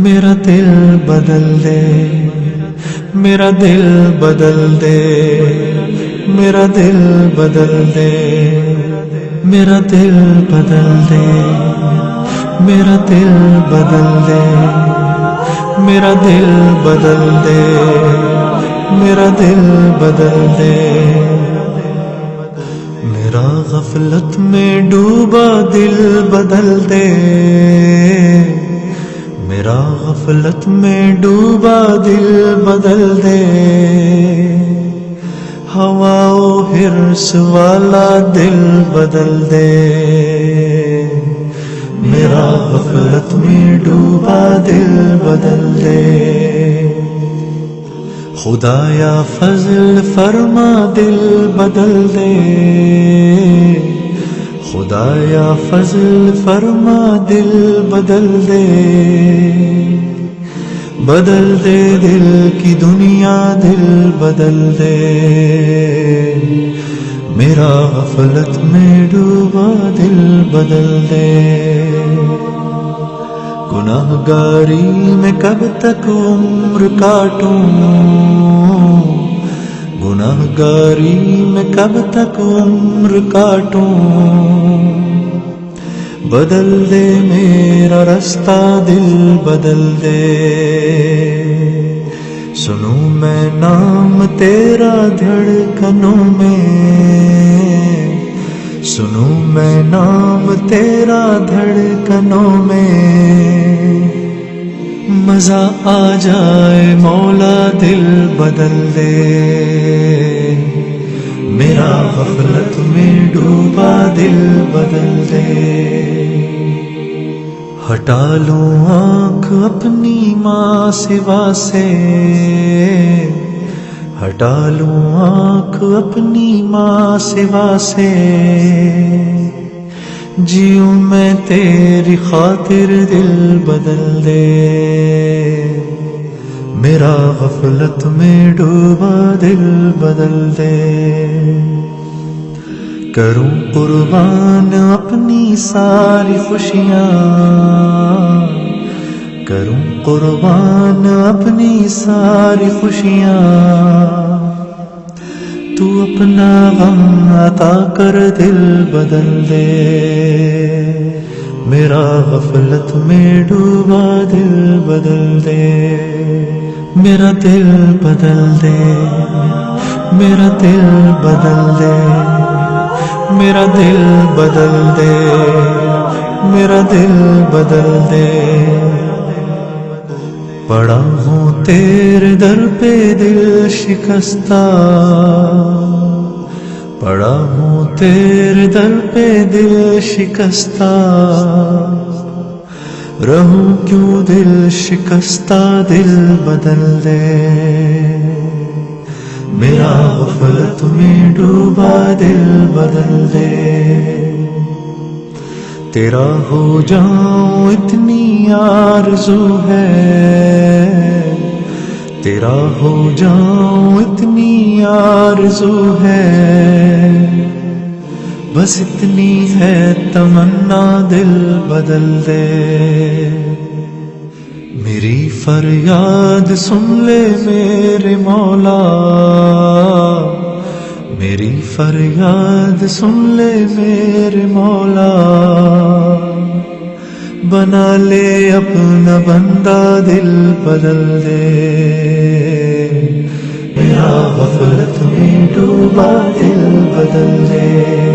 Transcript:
میرا دل بدل دے، میرا دل بدل دے، میرا دل بدل دے، میرا دل بدل دے، میرا دل بدل دے، میرا دل بدل دے، میرا دل بدل دے، میرا غفلت میں ڈوبا دل بدل دے، میرا غفلت میں ڈوبا دل بدل دے، ہوا و حرص والا دل بدل دے، میرا غفلت میں ڈوبا دل بدل دے، خدایا فضل فرما دل بدل دے، خدایا فضل فرما دل بدل دے، بدل دے دل کی دنیا دل بدل دے، میرا غفلت میں ڈوبا دل بدل دے، گناہ گاری میں کب تک عمر کاٹوں، گناہ گاری میں کب تک عمر کاٹوں، بدل دے میرا رستہ دل بدل دے، سنوں میں نام تیرا دھڑکنوں میں، سنوں میں نام تیرا دھڑکنوں میں، مزہ آ جائے مولا دل بدل دے، میرا غفلت میں ڈوبا دل بدل دے، ہٹا لوں آنکھ اپنی ماں سوا سے، ہٹا لوں آنکھ اپنی ماں سوا سے، جیوں میں تیری خاطر دل بدل دے، میرا غفلت میں ڈوبا دل بدل دے، کروں قربان اپنی ساری خوشیاں، کروں قربان اپنی ساری خوشیاں، تو اپنا غم عطا کر دل بدل دے، میرا غفلت میں ڈوبا دل بدل دے، میرا دل بدل دے، میرا دل بدل دے، میرا دل بدل دے، میرا دل بدل دے، پڑا ہوں تیرے در پہ دل شکستہ، پڑا ہوں تیرے در پہ دل شکستہ، رہوں کیوں دل شکستہ دل بدل دے، میرا غفلت میں ڈوبا دل بدل دے، تیرا ہو جاؤں اتنی آرزو ہے، تیرا ہو جاؤں اتنی آرزو ہے، بس اتنی ہے تمنا دل بدل دے، میری فریاد سن لے میرے مولا، میری فریاد سن لے میرے مولا، بنا لے اپنا بندہ دل بدل دے، میرا غفلت میں ڈوبا دل بدل دے۔